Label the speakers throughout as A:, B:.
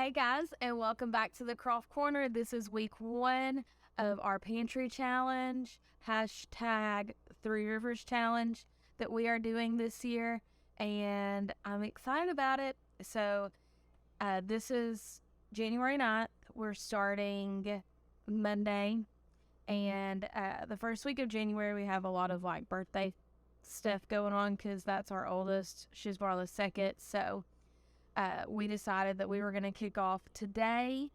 A: Hey guys, and welcome back to the Croft Corner. This is week 1 of our Pantry Challenge, hashtag Three Rivers Challenge that we are doing this year, and I'm excited about it. So, this is January 9th. We're starting Monday, and the first week of January, we have a lot of like birthday stuff going on because that's our oldest. She's born the second, so we decided that we were going to kick off today,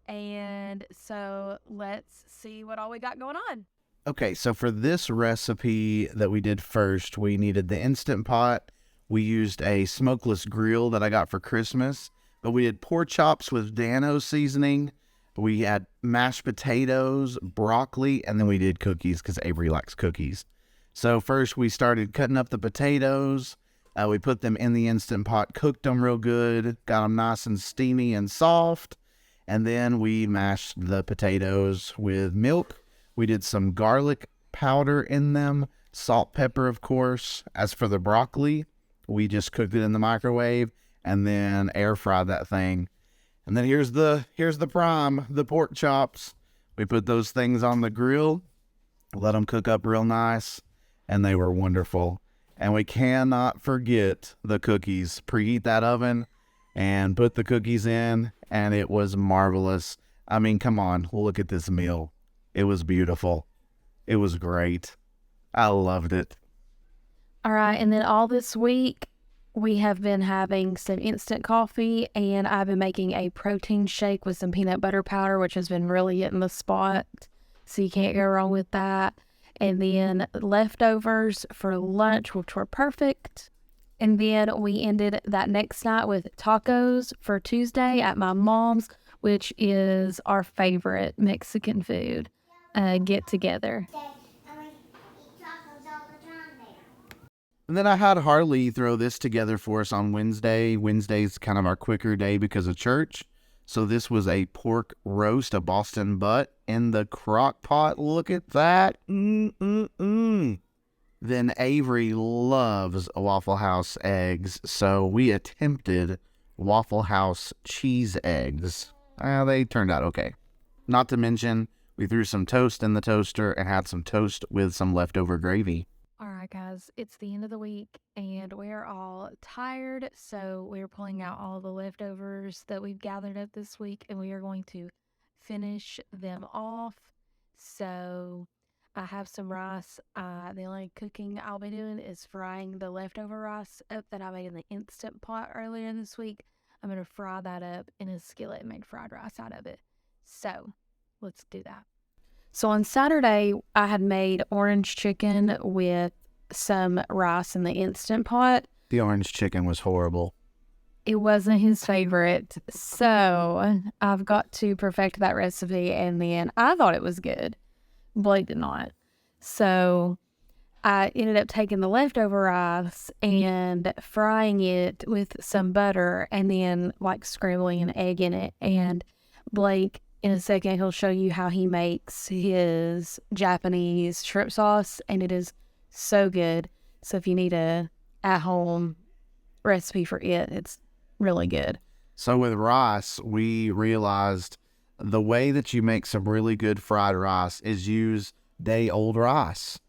A: and so let's see what all we got going on.
B: Okay, so for this recipe that we did first, we needed the Instant Pot. We used a smokeless grill that I got for Christmas, but we did pork chops with Dano seasoning. We had mashed potatoes, broccoli, and then we did cookies because Avery likes cookies. So first we started cutting up the potatoes. We put them in the Instant Pot, cooked them real good, got them nice and steamy and soft, and then we mashed the potatoes with milk. We did some garlic powder in them, salt, pepper, of course. As for the broccoli, we just cooked it in the microwave and then air fried that thing. And then here's the prime, the pork chops. We put those things on the grill, let them cook up real nice, and they were wonderful. And we cannot forget the cookies. Preheat that oven and put the cookies in, and it was marvelous. I mean, come on, look at this meal. It was beautiful. It was great. I loved it.
A: All right, and then all this week, we have been having some instant coffee, and I've been making a protein shake with some peanut butter powder, which has been really hitting the spot, so you can't go wrong with that. And then leftovers for lunch, which were perfect. And then we ended that next night with tacos for Tuesday at my mom's, which is our favorite Mexican food get together.
B: And then I had Harley throw this together for us on Wednesday. Wednesday's kind of our quicker day because of church. So this was a pork roast, a Boston butt in the crock pot. Look at that. Then Avery loves Waffle House eggs. So we attempted Waffle House cheese eggs. They turned out okay. Not to mention, we threw some toast in the toaster and had some toast with some leftover gravy.
A: All right, guys, it's the end of the week, and we're all tired, so we're pulling out all the leftovers that we've gathered up this week, and we are going to finish them off. So I have some rice. The only cooking I'll be doing is frying the leftover rice up that I made in the Instant Pot earlier this week. I'm going to fry that up in a skillet and make fried rice out of it. So let's do that. So on Saturday, I had made orange chicken with some rice in the Instant Pot.
B: The orange chicken was horrible.
A: It wasn't his favorite, so I've got to perfect that recipe, and then I thought it was good. Blake did not. So I ended up taking the leftover rice and frying it with some butter and then like scrambling an egg in it. And Blake, in a second, he'll show you how he makes his Japanese shrimp sauce, and it is so good. So if you need a at-home recipe for it, it's really good.
B: So with rice, we realized the way that you make some really good fried rice is use day-old rice.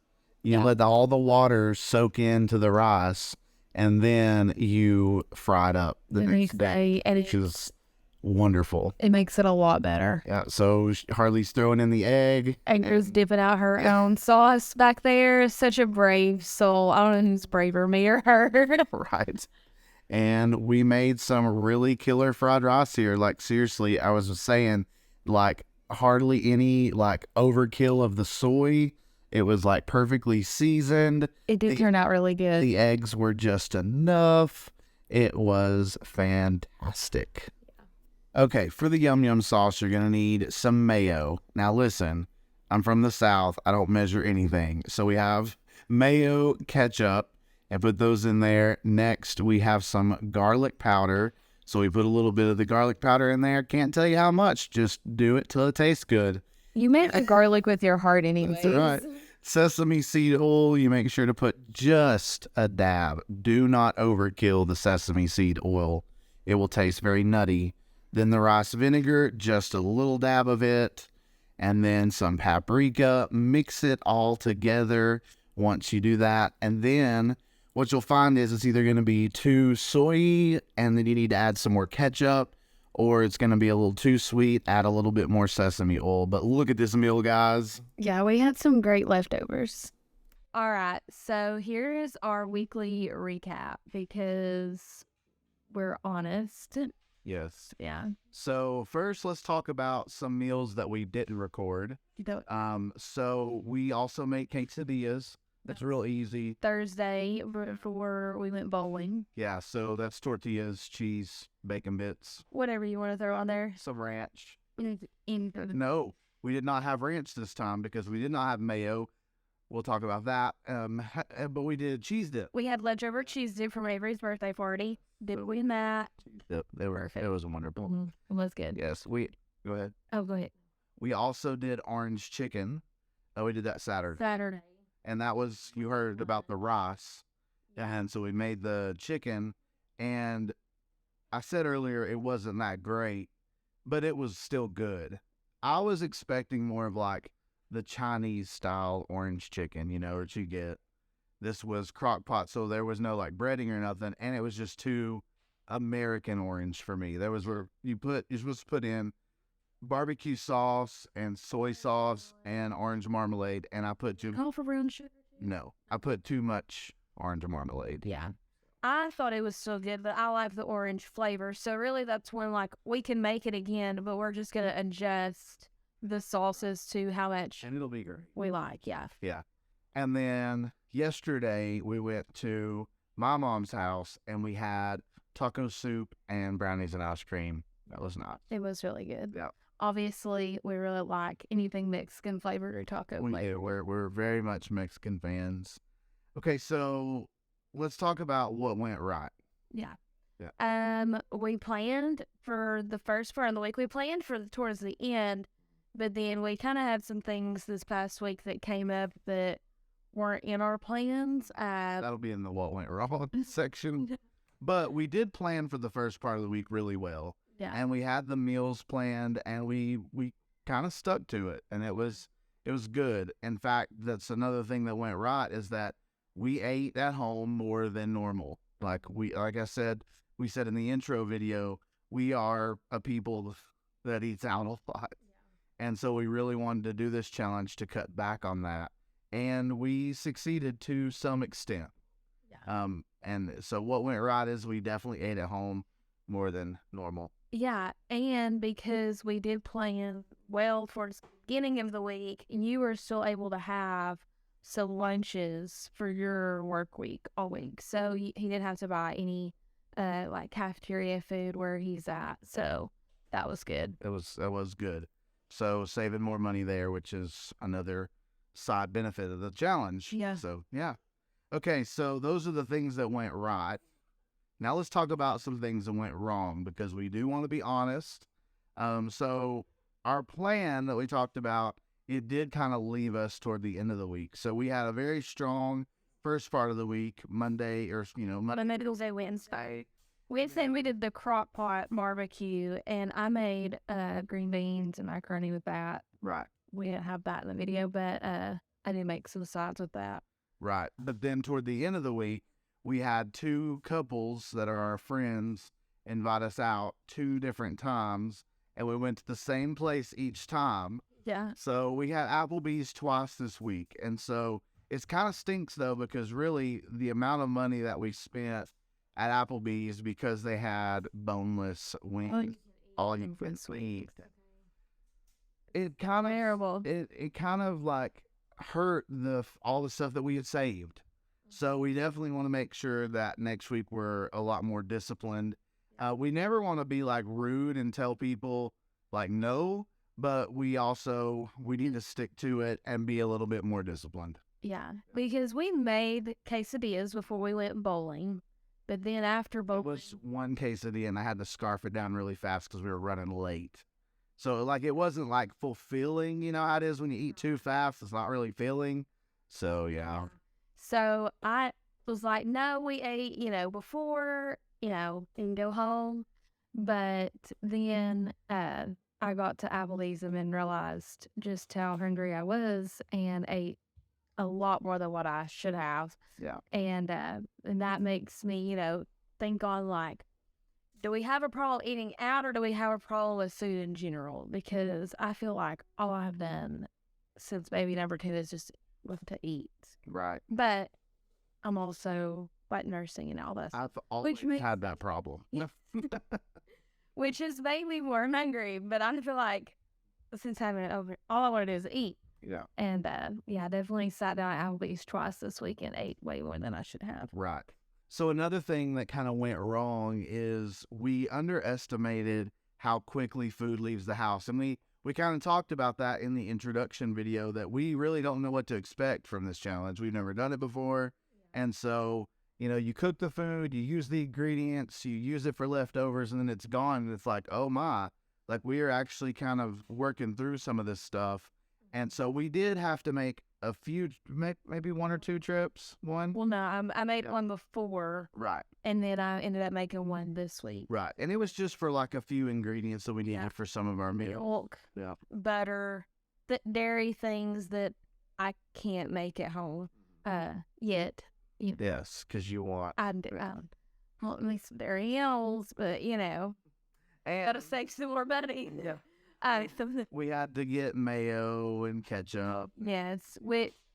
B: You let all the water soak into the rice, and then you fry it up the next day.
A: And
B: which is wonderful.
A: It makes it a lot better.
B: Yeah, so Harley's throwing in the egg.
A: Anger's dipping out her own sauce back there. Such a brave soul. I don't know who's braver, me or her.
B: Right. And we made some really killer fried rice here. Like, seriously, I was saying, like, hardly any, like, overkill of the soy. It was, like, perfectly seasoned.
A: It did turn out really good.
B: The eggs were just enough. It was fantastic. Okay, for the yum yum sauce, you're going to need some mayo. Now listen, I'm from the South. I don't measure anything. So we have mayo, ketchup, and put those in there. Next, we have some garlic powder. So we put a little bit of the garlic powder in there. Can't tell you how much. Just do it till it tastes good.
A: You make the garlic with your heart anyways.
B: That's right. Sesame seed oil, you make sure to put just a dab. Do not overkill the sesame seed oil. It will taste very nutty. Then the rice vinegar, just a little dab of it, and then some paprika. Mix it all together once you do that. And then what you'll find is it's either going to be too soy and then you need to add some more ketchup, or it's going to be a little too sweet, add a little bit more sesame oil. But look at this meal, guys.
A: Yeah, we had some great leftovers. All right, so here is our weekly recap because we're honest.
B: Yes.
A: Yeah.
B: So first, let's talk about some meals that we didn't record. So we also make quesadillas. That's real easy.
A: Thursday before we went bowling.
B: Yeah, so that's tortillas, cheese, bacon bits,
A: Whatever you want to throw on there.
B: some ranch.
A: In
B: No, we did not have ranch this time because we did not have mayo. We'll talk about that. But we did cheese dip.
A: We had leftover cheese dip from Avery's birthday party. Did we that?
B: It was wonderful.
A: It was good.
B: Yes, go ahead.
A: Oh, go ahead.
B: We also did orange chicken. Oh, we did that Saturday. And that was, you heard about the rice. And so we made the chicken. And I said earlier it wasn't that great, but it was still good. I was expecting more of like the Chinese style orange chicken, that you get. This was crock pot, so there was no like breading or nothing. And it was just too American orange for me. There was where you're supposed to put in barbecue sauce and soy sauce and orange marmalade, and I put
A: Call for brown sugar?
B: No, I put too much orange marmalade.
A: Yeah. I thought it was still good, but I like the orange flavor. So really that's when like we can make it again, but we're just going to adjust the sauces to how much
B: And it'll be great.
A: we like. Yeah.
B: Yeah. And then yesterday we went to my mom's house and we had taco soup and brownies and ice cream. That was nice.
A: It was really good.
B: Yeah.
A: Obviously, we really like anything Mexican flavored or taco flavored.
B: We're very much Mexican fans. Okay, so let's talk about what went right.
A: Yeah.
B: Yeah.
A: We planned for the first part of the week. We planned for towards the end, but then we kind of had some things this past week that came up that weren't in our plans.
B: That'll be in the what went wrong section. But we did plan for the first part of the week really well.
A: Yeah.
B: And we had the meals planned and we kind of stuck to it, and it was good. In fact, that's another thing that went right is that we ate at home more than normal. Like I said, we said in the intro video, we are a people that eats out a lot. Yeah. And so we really wanted to do this challenge to cut back on that. And we succeeded to some extent. Yeah. And so what went right is we definitely ate at home more than normal.
A: Yeah, and because we did plan well towards the beginning of the week, you were still able to have some lunches for your work week all week. So he didn't have to buy any like cafeteria food where he's at. So that was good.
B: That was good. So saving more money there, which is another side benefit of the challenge.
A: Yeah.
B: So yeah. Okay, so those are the things that went right. Now let's talk about some things that went wrong because we do want to be honest. So our plan that we talked about, it did kind of leave us toward the end of the week. So we had a very strong first part of the week, Monday,
A: Tuesday, Wednesday. Wednesday we did the crock pot barbecue, and I made green beans and macaroni with that.
B: Right.
A: We didn't have that in the video, but I did make some sides with that.
B: Right. But then toward the end of the week, we had two couples that are our friends invite us out 2 different times, and we went to the same place each time.
A: Yeah.
B: So we had Applebee's twice this week. And so it kind of stinks, though, because really the amount of money that we spent at Applebee's because they had boneless wings. All you can eat. It kind of
A: terrible.
B: It kind of like hurt all the stuff that we had saved. So we definitely want to make sure that next week we're a lot more disciplined. We never want to be like rude and tell people like no, but we need to stick to it and be a little bit more disciplined.
A: Yeah, because we made quesadillas before we went bowling, but then after bowling,
B: it was one quesadilla and I had to scarf it down really fast because we were running late. So like it wasn't like fulfilling, you know how it is when you eat too fast, it's not really filling. So yeah.
A: So I was like, no, we ate, before, and go home. But then I got to Applebee's and then realized just how hungry I was and ate a lot more than what I should have.
B: Yeah.
A: And that makes me, think on like, do we have a problem eating out or do we have a problem with food in general? Because I feel like all I've done since baby number 2 is just love to eat.
B: Right.
A: But I'm also like nursing and all this,
B: I've always had that problem.
A: which has made me more hungry. But I feel like since having it over, all I want to do is eat.
B: Yeah.
A: And I definitely sat down at Applebee's twice this week and ate way more than I should have.
B: Right. So another thing that kind of went wrong is we underestimated how quickly food leaves the house. And we kind of talked about that in the introduction video, that we really don't know what to expect from this challenge. We've never done it before. Yeah. And so, you cook the food, you use the ingredients, you use it for leftovers, and then it's gone. And it's like, oh my, like we are actually kind of working through some of this stuff. And so we did have to make a few, maybe 1 or 2 trips. One?
A: Well, no, I made one before.
B: Right.
A: And then I ended up making one this week.
B: Right. And it was just for like a few ingredients that we needed for some of our meals.
A: Milk, butter, the dairy things that I can't make at home yet.
B: Yes, because you want.
A: I want me some dairy else, but gotta save some more money.
B: Yeah. We had to get mayo and ketchup.
A: Yes.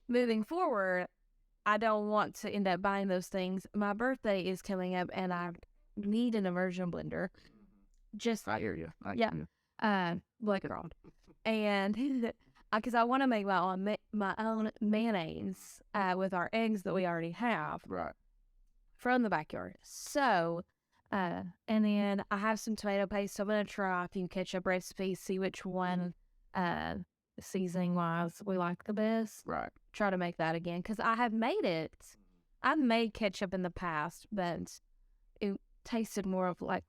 A: Moving forward, I don't want to end up buying those things. My birthday is coming up, and I need an immersion blender.
B: I hear you.
A: Like girl, and because I want to make my own mayonnaise with our eggs that we already have,
B: right,
A: from the backyard. So. And then I have some tomato paste. So I'm going to try a few ketchup recipes, see which one, seasoning wise, we like the best.
B: Right.
A: Try to make that again. Because I have made it. I've made ketchup in the past, but it tasted more of like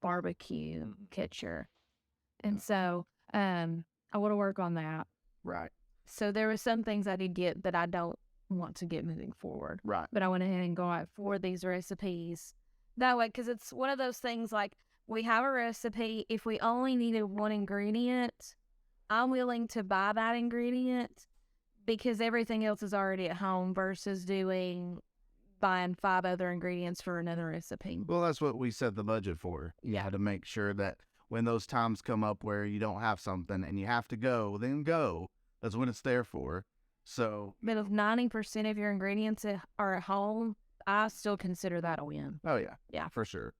A: barbecue ketchup. And so, I want to work on that.
B: Right.
A: So there were some things I did get that I don't want to get moving forward.
B: Right.
A: But I went ahead and got for these recipes. That way, because it's one of those things like we have a recipe. If we only needed one ingredient, I'm willing to buy that ingredient because everything else is already at home versus buying 5 other ingredients for another recipe.
B: Well, that's what we set the budget for. You had to make sure that when those times come up where you don't have something and you have to go, then go. That's what it's there for. So,
A: but if 90% of your ingredients are at home, I still consider that a win.
B: Oh, yeah.
A: Yeah.
B: For sure.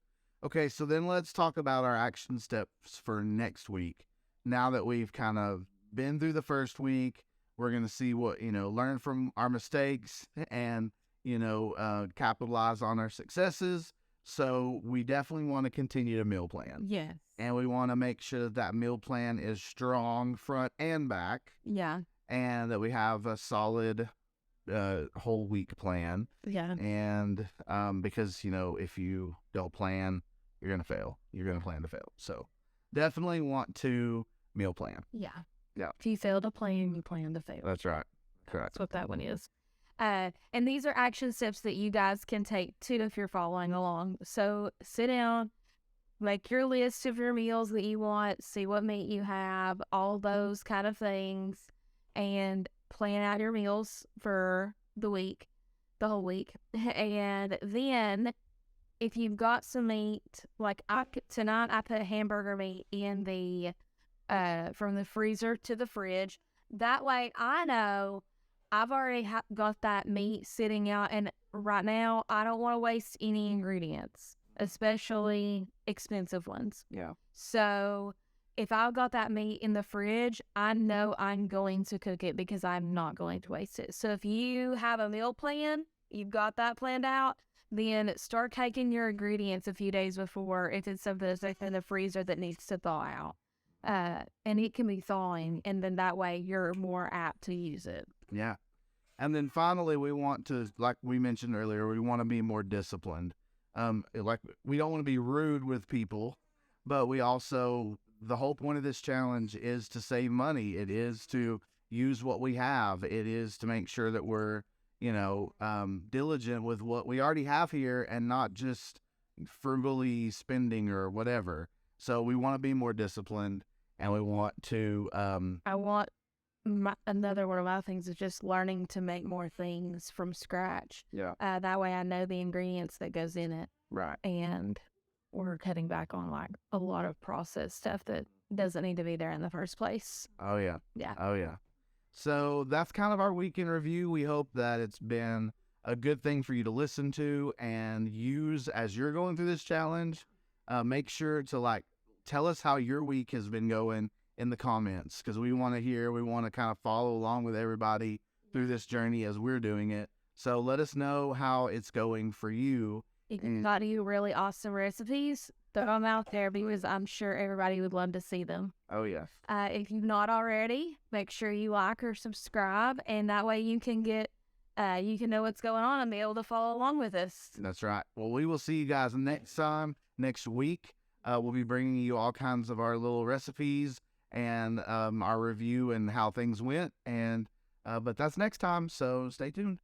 B: Okay, so then let's talk about our action steps for next week. Now that we've kind of been through the first week, we're going to see what, learn from our mistakes and, capitalize on our successes. So we definitely want to continue to meal plan.
A: Yes.
B: And we want to make sure that meal plan is strong front and back.
A: Yeah.
B: And that we have a solid whole week plan.
A: Yeah.
B: And because if you don't plan, you're gonna fail. You're gonna plan to fail. So definitely want to meal plan.
A: Yeah.
B: Yeah.
A: If you fail to plan, you plan to fail.
B: That's right. Correct.
A: That's what that one is. And these are action steps that you guys can take too if you're following along. So sit down, make your list of your meals that you want, see what meat you have, all those kind of things, and plan out your meals for the whole week. And then if you've got some meat, like tonight I put hamburger meat in the from the freezer to the fridge. That way I know I've already got that meat sitting out, and right now I don't want to waste any ingredients, especially expensive ones.
B: Yeah.
A: So if I've got that meat in the fridge, I know I'm going to cook it because I'm not going to waste it. So if you have a meal plan, you've got that planned out, then start taking your ingredients a few days before if it's something that's in the freezer that needs to thaw out. And it can be thawing, and then that way you're more apt to use it.
B: Yeah. And then finally, we want to, like we mentioned earlier, we want to be more disciplined. Like we don't want to be rude with people, but we also, the whole point of this challenge is to save money. It is to use what we have. It is to make sure that we're, diligent with what we already have here and not just frugally spending or whatever. So we want to be more disciplined, and we want to
A: I want another one of my things is just learning to make more things from scratch.
B: Yeah.
A: That way I know the ingredients that goes in it,
B: right.
A: and we're cutting back on like a lot of processed stuff that doesn't need to be there in the first place.
B: Oh yeah.
A: Yeah.
B: Oh yeah. So that's kind of our weekend review. We hope that it's been a good thing for you to listen to and use as you're going through this challenge. Make sure to like tell us how your week has been going in the comments, because we want to hear, we want to kind of follow along with everybody through this journey as we're doing it. So let us know how it's going for you.
A: If you've got any really awesome recipes, throw them out there because I'm sure everybody would love to see them.
B: Oh yeah.
A: If you've not already, make sure you like or subscribe, and that way you can get, you can know what's going on and be able to follow along with us.
B: That's right. Well, we will see you guys next time, next week. We'll be bringing you all kinds of our little recipes and our review and how things went. And but that's next time, so stay tuned.